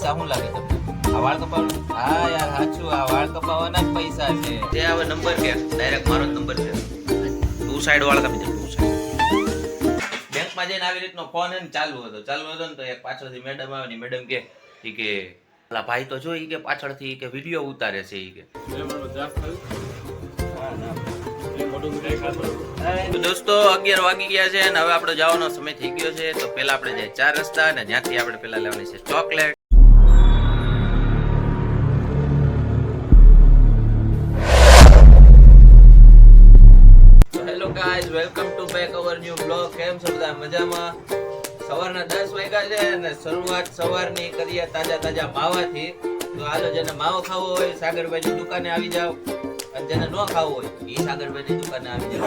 પૈસા શું લાગે તમને? આ વાળ કપાવવાનું? હા યાર સાચું, આ વાળ કપાવવાના જ પૈસા છે. તે હવે નંબર કે ડાયરેક્ટ મારો જ નંબર છે. ટુ સાઈડ વાળ કાપી દે, ટુ સાઈડ. બેંકમાં જઈને આવી રીતનો ફોન એને ચાલુ હતો ને તો એક પાછળથી મેડમ આવે ને મેડમ કે પેલા ભાઈ તો જો કે પાછળથી કે વિડીયો ઉતારે છે કે. તો દોસ્તો 11 વાગી ગયા છે અને હવે આપણે જવાનો સમય થઈ ગયો છે. તો પેલા આપણે જાય 4 રસ્તા અને ત્યાંથી આપણે પેલા લેવાની છે chocolate. Hello guys, welcome to back our new blog. કેમ છો બધા? મજામાં? સવારના 10 વાગ્યા છે અને શરૂઆત સવારની કરીએ તાજા માવાથી. તો હાલો, જેને માવો ખાવો હોય સાગરભાઈની દુકાને આવી જાવ, અને જેને ન ખાવું હોય એ સાગરભાઈની દુકાને આવી જાવ.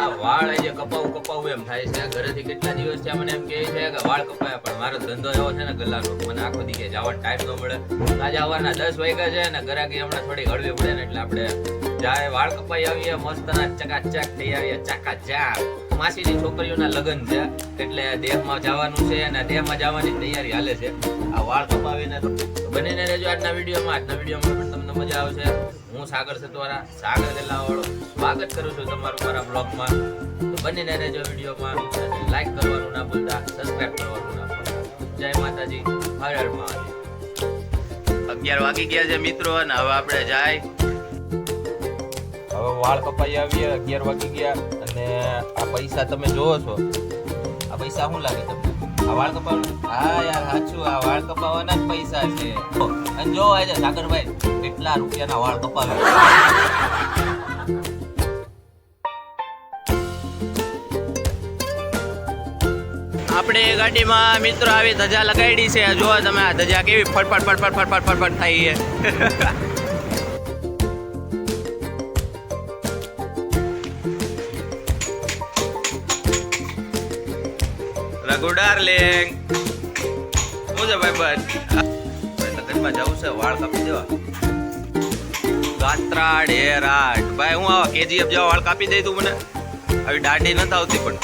આ વાળ આજે કપાવું એમ થાય છે. ઘરેથી કેટલા દિવસ થયા મને એમ કહે છે કે વાળ કપાયા, પણ મારો ધંધો એવો છે ને ગલ્લાનો, મને આખો દી જવાનો ટાઈમ ન મળે. આજે સવારના 10 વાગ્યા છે અને ગરાકી હમણાં થોડી હળવી પડે ને એટલે આપણે જાય વાળ કપાઈ આવીએ, મસ્તના ચકાચક થઈ આવીએ, ચાકાચાક. માસીની છોકરીઓના લગ્ન છે એટલે દેહમાં જવાનું છે અને દેહમાં જવાની તૈયારી હાલે છે. આ વાળ કપાવીને બનીને રહેજો આજના વિડીયોમાં પણ તમને મજા આવશે. હું સાગર સતવારા, સાગર ગલ્લાવાળો સ્વાગત કરું છું તમારું મારા બ્લોગમાં. તો બનીને રહેજો વિડીયોમાં અને લાઈક કરવાનું ના ભૂલતા, સબસ્ક્રાઇબ કરવાનું ના ભૂલતા. જય માતાજી, હર હર મહાદેવ. 11 વાગી ગયા છે મિત્રો અને હવે આપણે જાય. હવે વાળ કપાઈ આવીએ, 11 વાગી ગયા અને આ પૈસા તમે જોવો છો. આ પૈસા શું લાગે તમને? આ વાળ કપાવવાનું? હા યાર સાચું, આ વાળ કપાવવાના જ પૈસા છે. અને જો આજે સાગરભાઈ કેટલા રૂપિયાના વાળ કપાવે. આપણે ગાડીમાં મિત્રો આવી ધજા લગાડી છે. જો તમે આ ધજા કેવી ફટફટ થાય છે. રઘુ ડાર્લિંગ, શું છે ભાઈ? બસ લગ્નમાં જવું છે, વાળ કાપી દેવા. ગાત્રા ડેરાટ ભાઈ, હું આવા KGF જેવા વાળ કાપી દઈ તું મને. આવી દાઢી નથી આવતી, પણ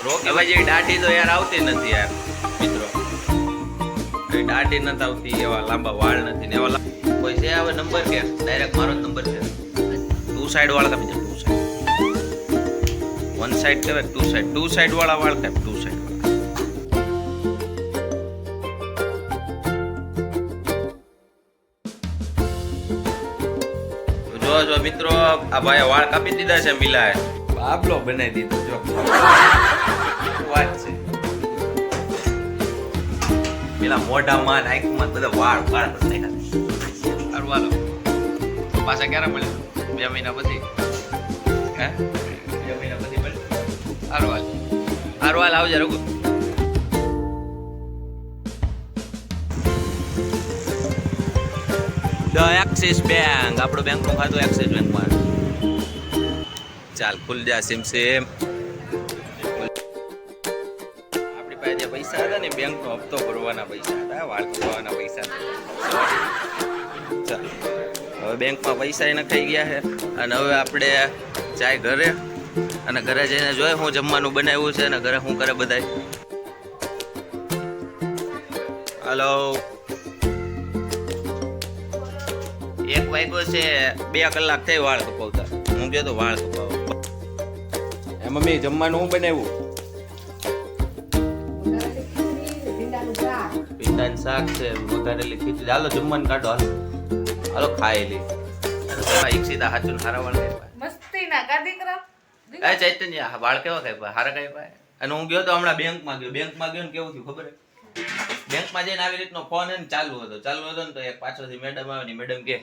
રોકે ભાઈ જેવી દાઢી તો યાર આવતી નથી યાર મિત્રો. દાઢી નથી આવતી, એવા લાંબા વાળ નથી ને એવા કોઈ છે હવે નંબર કે ડાયરેક્ટ મારો જ નંબર છે. ટુ સાઈડ વાળ કાપી દે, ટુ સાઈડ. વન સાઈડ કહેવાય ટુ સાઈડ વાળા વાળ કાપ, ટુ સાઈડ. જો મિત્રો આ ભાઈ વાળ કાપી દીધા છે, મિલાય બાબલો બનાવી દીધો. જો વાત છે, પેલા મોઢામાં આંખમાં બધા વાળ નાખ્યા. પાછા ક્યારે મળે? 2 મહિના પછી. હે 2 મહિના પછી મળે. હારવાલ આવજે રઘુ. એક્સિસ બેંક, આપણું બેંકનું ખાતું એક્સિસ બેંકમાં. ચાલ ખુલ જા સિમ. આપણી પાસે જે પૈસા હતા ને બેંકનો હપ્તો ભરવાના પૈસા હતા, વાળ કપાવવાના પૈસા. ચાલ હવે બેંકમાં પૈસા નખાઈ ગયા છે અને હવે આપણે જાય ઘરે અને ઘરે જઈને જોઈએ હું જમવાનું બનાવ્યું છે અને ઘરે શું કરે બધાય. હાલો, 1 વાગ્યો છે, 2 કલાક થઈ વાળ કપાવતા. હું ગયો તો વાળ કપાવવા. એ મમ્મી જમવાનું હું બનાવ્યું? ભીંડાનું શાક છે, વઘારેલી ખીચડી. હાલો જમવાનું કાઢો, હાલો ખાઈ લે. ઈક્ષિતા હાચું હારા વાળ મસ્તી ના કા દીકરા. એ ચૈતન્ય વાળ કેવા કાપ્યા? હારા કાપ્યા. અને હું ગયો તો હમણાં બેંકમાં ગયો ને કેવું થયું ખબર? બેંકમાં જઈને આવી રીતનો ફોન એને ચાલુ હતો ને તો એક પાછળથી મેડમ આવે ને મેડમ કે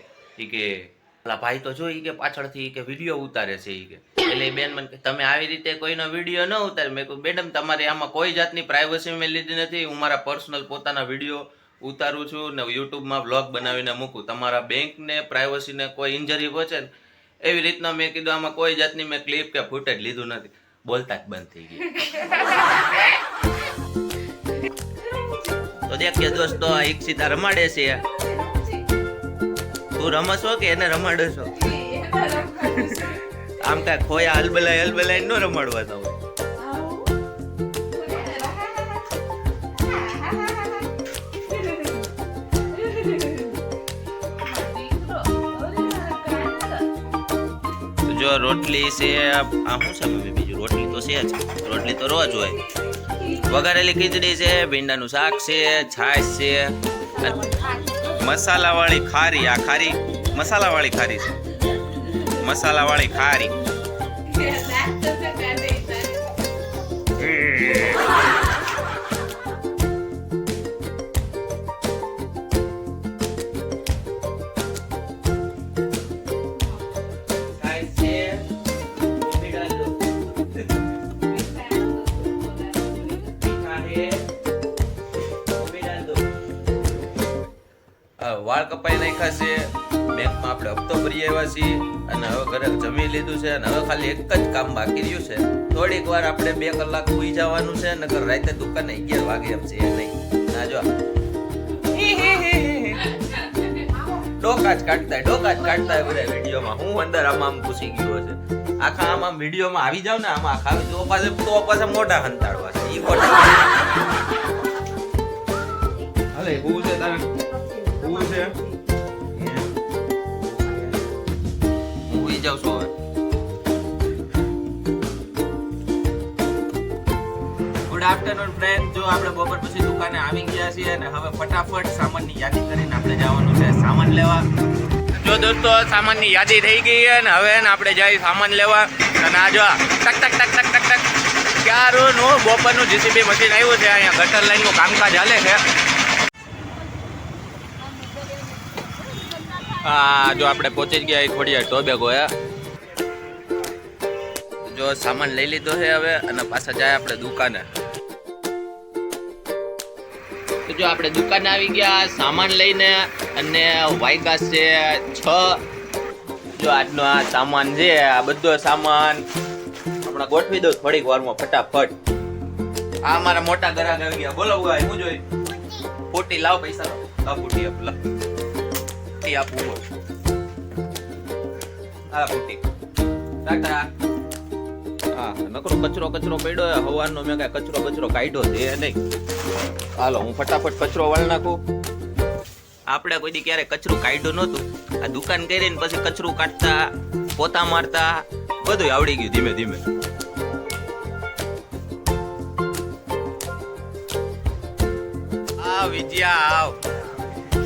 પેલા ભાઈ તો જો કે પાછળથી કે વિડીયો ઉતારે છે કે. એટલે બેન મને તમે આવી રીતે કોઈનો વિડીયો ન ઉતારે. મેં કહ્યું મેડમ તમારે આમાં કોઈ જાતની પ્રાઇવસી મેં લીધી નથી. હું મારા પર્સનલ પોતાના વિડીયો ઉતારું છું ને યુટ્યુબમાં વ્લોગ બનાવીને મૂકું. તમારા બેંકને પ્રાઇવસીને કોઈ ઇન્જરી પહોંચે ને એવી રીતના મેં કીધું આમાં કોઈ જાતની મેં ક્લિપ કે ફૂટેજ લીધું નથી. બોલતા જ બંધ થઈ ગઈ. તો દેખ કે દોસ્તો ઈક્ષિતા રમાડે છે. તું રમશો કે એને રમાડો છો? આમ કાંઈ ખોયા હલબલાઈ ન રમાડવા દઉં. જો રોટલી છે, આ શું છે મમ્મી બીજું? રોટલી તો છે જ, રોટલી તો રોજ હોય. વઘારેલી ખીચડી છે, ભીંડાનું શાક છે, છાશ છે, મસાલાવાળી ખારી. આ ખારી મસાલાવાળી ખારી છે, મસાલાવાળી ખારી. વાળ કપાઈ નાખ્યા છે, બેંકમાં આપણે હપ્તો ભરી આવ્યા છીએ અને હવે ઘરે જમી લીધું છે અને હવે ખાલી એક જ કામ બાકી રહ્યું છે. થોડીક વાર આપણે 2 કલાક સુઈ જવાનું છે, નકર રાતે દુકાને 11 વાગે એમ છે નહીં. ના જો ડોકા જ કાઢતા બધા વિડીયોમાં. હું અંદર આમ ઘૂસી ગયો છે. આખા આમ વિડીયોમાં આવી જાવ ને, આમાં આખા તો પાછા મોટા હંતાડવા છે. ઈ મોટા હાલે હું છે તારે હું છે હું જાઉં છું હવે. Good afternoon friend. જો આપણે બપોર પછી દુકાને આવી ગયા છીએ અને હવે ફટાફટ સામાનની યાદી કરીને આપણે જવાનું છે સામાન લેવા. જો દોસ્તો સામાનની યાદી થઈ ગઈ છે અને હવે આપણે જઈએ સામાન લેવા. અને આ જો ટક ટક ટક ટક ટક ટક ક્યારનું બપોરનું જીસીબી મશીન આવ્યું છે. અહીંયા ગટર લાઈનનું કામકાજ હાલે છે. હા જો આપણે પહોંચી ગયા ખોડિયાર ટોબે ગોયા. જો સામાન લઈ લીધો છે હવે અને પાછા જાય આપણે દુકાને. તો જો આપણે દુકાને આવી ગયા સામાન લઈને અને વાયગા છે 6. જો આજનો આ સામાન છે, આ બધો સામાન હમણાં ગોઠવી દઉં થોડીક વારમાં ફટાફટ. આ મારા મોટા ગ્રાહક આવી ગયા. બોલો ભાઈ હું જોઈ ફૂટી લાવ પૈસા લાવ ફૂટી આપલા આપવું આ ફૂટી ટાટા. હા નકરો કચરો પડ્યો હવાનો. મેં કઈ કચરો કાઢ્યો છે નહીં. હાલો હું ફટાફટ કચરો વાળ નાખું. આપણે કોઈ દી ક્યારે કચરું કાઢ્યું નહોતું. આ દુકાન કરીને પછી કચરું કાઢતા, પોતા મારતા બધું આવડી ગયું ધીમે ધીમે. આ વિજયા આવ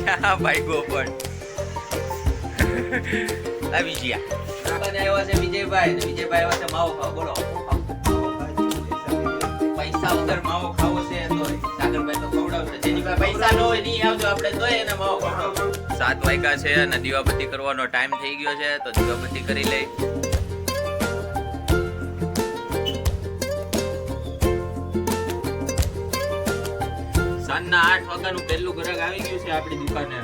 ક્યાં ભાઈ પણ આવી ગયા. આવ્યા છે વિજયભાઈ ને વિજયભાઈ આવ્યા છે માવો ખાવ. બોલો પૈસા વગર માવો ખાવો છે તો સાગરભાઈ તો ખવડાવશે. જેની પાસે પૈસા ન હોય નહીં આવજો આપણે તો એને માવો ખવડાવજો. 7 વાગ્યા છે અને દીવાબત્તી કરવાનો ટાઈમ થઈ ગયો છે તો દીવાબત્તી કરી લઈ. સાંજના 8 વાગ્યાનું પહેલું ગ્રાહક આવી ગયું છે આપણી દુકાને.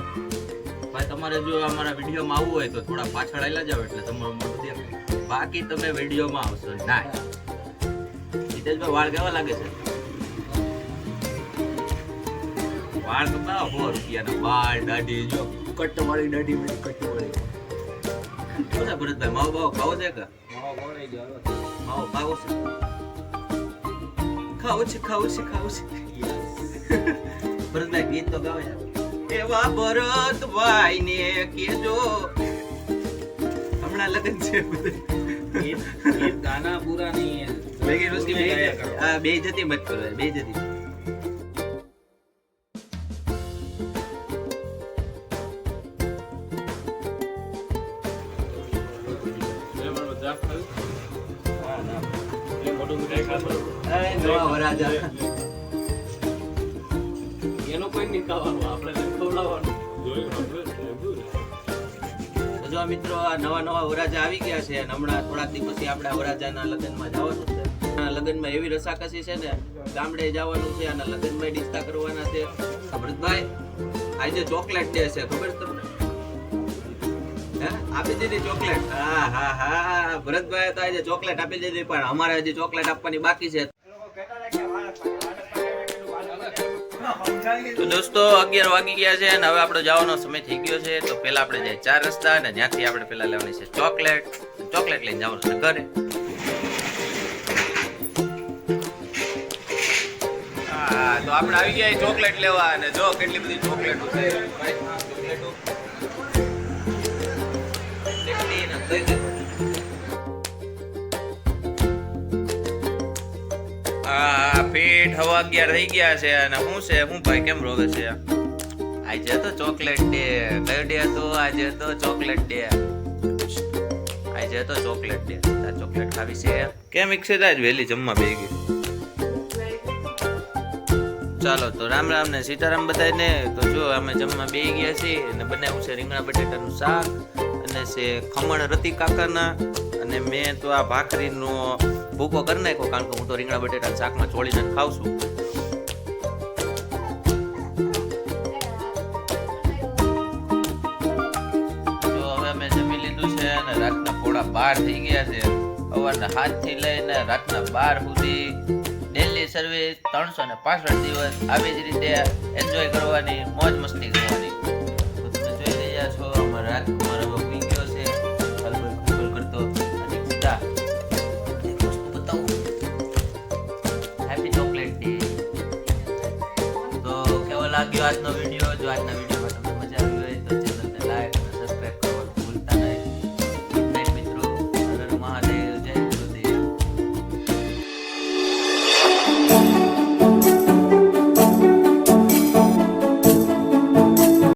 ભાઈ તમારે જો અમારા વિડીયોમાં આવવું હોય તો થોડા પાછળ આવેલા જાવ એટલે તમારું મોઢું દેખાય. બાકી તમે વિડીયોમાં આવશો ના. જીતેશભાઈ વાળ કેવા લાગે છે? વાળ કપાવા 100 રૂપિયાના વાળ. દાઢી જો કટવાળી દાઢી મેં કટવાળી. શું છે ભરતભાઈ માવો બાવો ખાવો છે કે? માવો ખાવો છે. ભરતભાઈ ગીત તો ગાવે છે. એવા ભરતભાઈ ને કેજો હમણાં લગન છે. ગાના પૂરા નહીં બે જતી મત કરો બે જતી. એનો કોઈ નહીં ખાવાનું આપણે ખવડાવવાનું. જો મિત્રો આ નવા વરાજા આવી ગયા છે અને હમણાં થોડાક દિવસ પછી આપણે વરાજાના લગ્નમાં જવાનું છે. લગ્નમાં એવી રસાકસી છે ને, ગામડે જવાનું છે અને લગ્નમાં ડિસ્કા કરવાના છે. ભરતભાઈ આજે ચોકલેટ ડે છે ખબર તમને? હે આપી દીધી ચોકલેટ? હા હા હા ભરતભાઈ તો આજે ચોકલેટ આપી દીધી પણ અમારે હજી ચોકલેટ આપવાની બાકી છે. તો દોસ્તો 11 વાગી ગયા છે અને હવે આપણો જવાનો સમય થઈ ગયો છે. તો પેલા આપણે જાય 4 રસ્તા અને જ્યાંથી આપણે પેલા લેવાની છે ચોકલેટ લઈને જવાનું છે ઘરે. હા તો આપણે આવી ગયા ચોકલેટ લેવા અને જો કેટલી બધી ચોકલેટો છે. આ ફીટ હવા 11 થઈ ગયા છે અને શું છે શું ભાઈ કેમ રોવે છે આજે તો ચોકલેટ ડે કયો ડે હતો આજે તો ચોકલેટ ડે આજે તો ચોકલેટ ડે તાર ચોકલેટ ખાવી છે કેમ ઈચ્છે આજ વહેલી જમવા બેહી ગઈ ચાલો તો રામ રામ ને સીતારામ બધાને તો જો અમે જમવા બેહી ગયા છીએ અને બનાવ્યું છે રીંગણા બટેટાનું શાક અને છે ખમણ રતી કાકાના અને મેં તો આ ભાખરીનો ભૂકો કરી નાખ્યો કારણ કે હું તો રીંગણા બટેટા શાકમાં ચોળીને ખાઉં છું જો હવે અમે જમી લીધું છે અને રાતના પોળા 12 થઈ ગયા છે સવારના 7 થી લઈને રાતના 12 સુધી ડેલી સર્વિસ 365 દિવસ આવી જ રીતે એન્જોય કરવાની મોજ મસ્તી કરવાની તો તમે જોઈ રહ્યા છો અમારા રાજકુમાર હવે ઉઈ ગયો છે ખલબલ કરતો અને સીધા એક વસ્તુ બતાવું હેપી ચોકલેટ ડે તો કેવો લાગ્યો આજનો વિડીયો જો આજના વિડીયો